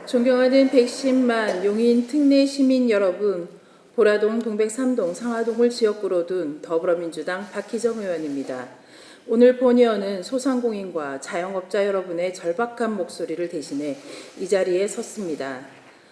존경하는 110만 용인 특례 시민 여러분, 보라동, 동백 3동, 상하동을 지역구로 둔 더불어민주당 박희정 의원입니다. 오늘 본의원은 소상공인과 자영업자 여러분의 절박한 목소리를 대신해 이 자리에 섰습니다.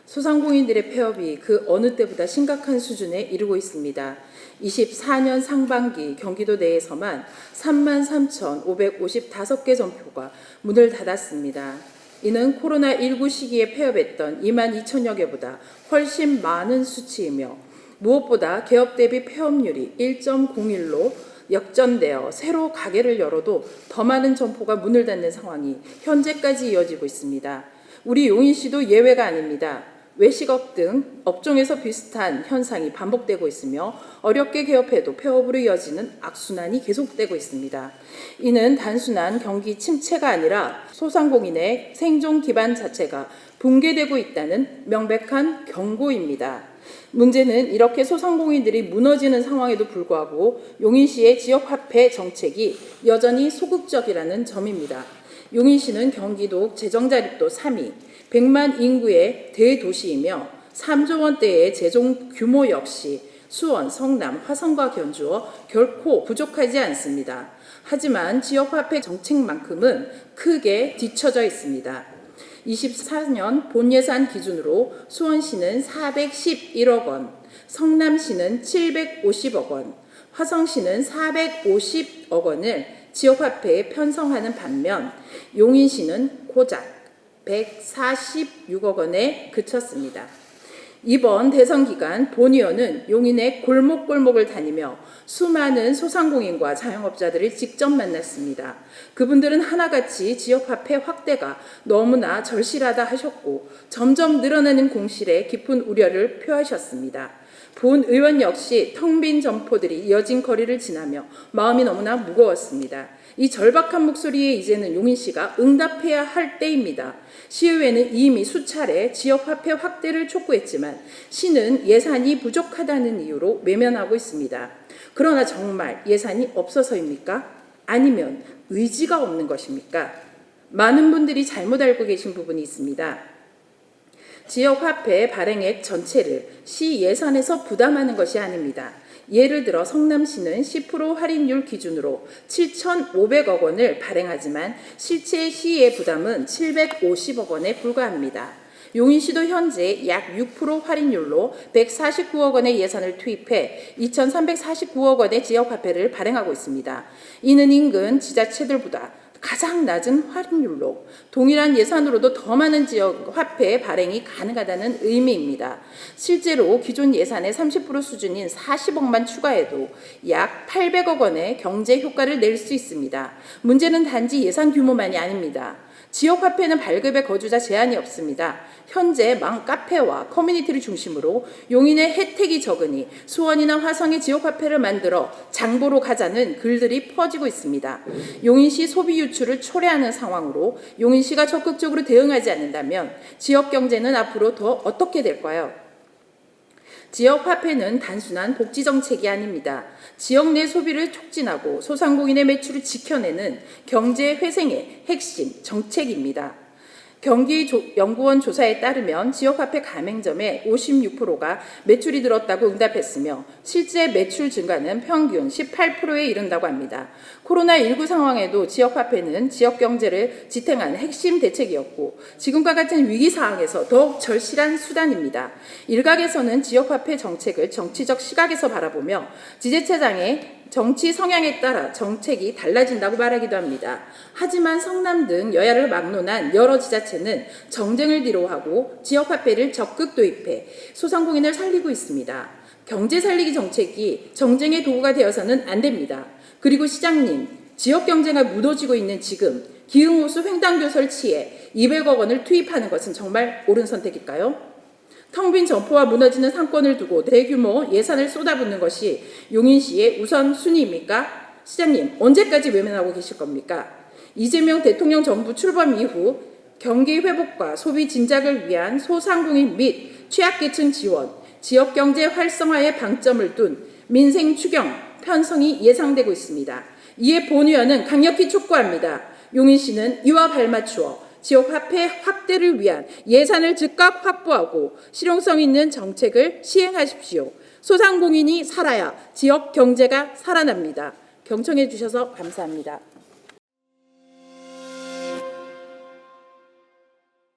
소상공인들의 폐업이 그 어느 때보다 심각한 수준에 이르고 있습니다. 24년 상반기 경기도 내에서만 33,555개 점포가 문을 닫았습니다. 이는 코로나19 시기에 폐업했던 22,000여 개보다 훨씬 많은 수치이며 무엇보다 개업 대비 폐업률이 1.01로 역전되어 새로 가게를 열어도 더 많은 점포가 문을 닫는 상황이 현재까지 이어지고 있습니다. 우리 용인시도 예외가 아닙니다. 외식업 등 업종에서 비슷한 현상이 반복되고 있으며 어렵게 개업해도 폐업으로 이어지는 악순환이 계속되고 있습니다. 이는 단순한 경기 침체가 아니라 소상공인의 생존 기반 자체가 붕괴되고 있다는 명백한 경고입니다. 문제는 이렇게 소상공인들이 무너지는 상황에도 불구하고 용인시의 지역화폐 정책이 여전히 소극적이라는 점입니다. 용인시는 경기도 재정자립도 3위, 100만 인구의 대도시이며 3조 원대의 재정 규모 역시 수원, 성남, 화성과 견주어 결코 부족하지 않습니다. 하지만 지역화폐 정책만큼은 크게 뒤처져 있습니다. 24년 본예산 기준으로 수원시는 411억 원, 성남시는 750억 원, 화성시는 450억 원을 지역화폐에 편성하는 반면 용인시는 고작 146억 원에 그쳤습니다. 이번 대선 기간 본의원은 용인의 골목골목을 다니며 수많은 소상공인과 자영업자들을 직접 만났습니다. 그분들은 하나같이 지역화폐 확대가 너무나 절실하다 하셨고 점점 늘어나는 공실에 깊은 우려를 표하셨습니다. 본 의원 역시 텅 빈 점포들이 이어진 거리를 지나며 마음이 너무나 무거웠습니다. 이 절박한 목소리에 이제는 용인시가 응답해야 할 때입니다. 시의회는 이미 수차례 지역화폐 확대를 촉구했지만 시는 예산이 부족하다는 이유로 외면하고 있습니다. 그러나 정말 예산이 없어서입니까? 아니면 의지가 없는 것입니까? 많은 분들이 잘못 알고 계신 부분이 있습니다. 지역화폐 발행액 전체를 시 예산에서 부담하는 것이 아닙니다. 예를 들어 성남시는 10% 할인율 기준으로 7,500억 원을 발행하지만 실제 시의 부담은 750억 원에 불과합니다. 용인시도 현재 약 6% 할인율로 149억 원의 예산을 투입해 2,349억 원의 지역화폐를 발행하고 있습니다. 이는 인근 지자체들보다 가장 낮은 할인율로 동일한 예산으로도 더 많은 지역 화폐 발행이 가능하다는 의미입니다. 실제로 기존 예산의 30% 수준인 40억만 추가해도 약 800억 원의 경제 효과를 낼 수 있습니다. 문제는 단지 예산 규모만이 아닙니다. 지역화폐는 발급에 거주자 제한이 없습니다. 현재 망 카페와 커뮤니티를 중심으로 용인의 혜택이 적으니 수원이나 화성의 지역화폐를 만들어 장보러 가자는 글들이 퍼지고 있습니다. 용인시 소비 유출을 초래하는 상황으로 용인시가 적극적으로 대응하지 않는다면 지역경제는 앞으로 더 어떻게 될까요? 지역화폐는 단순한 복지정책이 아닙니다. 지역 내 소비를 촉진하고 소상공인의 매출을 지켜내는 경제회생의 핵심 정책입니다. 경기연구원 조사에 따르면 지역화폐 가맹점의 56%가 매출이 늘었다고 응답했으며 실제 매출 증가는 평균 18%에 이른다고 합니다. 코로나19 상황에도 지역화폐는 지역경제를 지탱한 핵심 대책이었고 지금과 같은 위기 상황에서 더욱 절실한 수단입니다. 일각에서는 지역화폐 정책을 정치적 시각에서 바라보며 지자체장의 정치 성향에 따라 정책이 달라진다고 말하기도 합니다. 하지만 성남 등 여야를 막론한 여러 지자체는 정쟁을 뒤로하고 지역화폐를 적극 도입해 소상공인을 살리고 있습니다. 경제 살리기 정책이 정쟁의 도구가 되어서는 안 됩니다. 그리고 시장님, 지역 경제가 무너지고 있는 지금 기흥호수 횡단교 설치에 200억 원을 투입하는 것은 정말 옳은 선택일까요? 텅 빈 점포와 무너지는 상권을 두고 대규모 예산을 쏟아붓는 것이 용인시의 우선순위입니까? 시장님, 언제까지 외면하고 계실 겁니까? 이재명 대통령 정부 출범 이후 경기 회복과 소비 진작을 위한 소상공인 및 취약계층 지원, 지역경제 활성화에 방점을 둔 민생 추경 편성이 예상되고 있습니다. 이에 본 의원은 강력히 촉구합니다. 용인시는 이와 발맞추어 지역 화폐 확대를 위한 예산을 즉각 확보하고 실용성 있는 정책을 시행하십시오. 소상공인이 살아야 지역 경제가 살아납니다. 경청해 주셔서 감사합니다.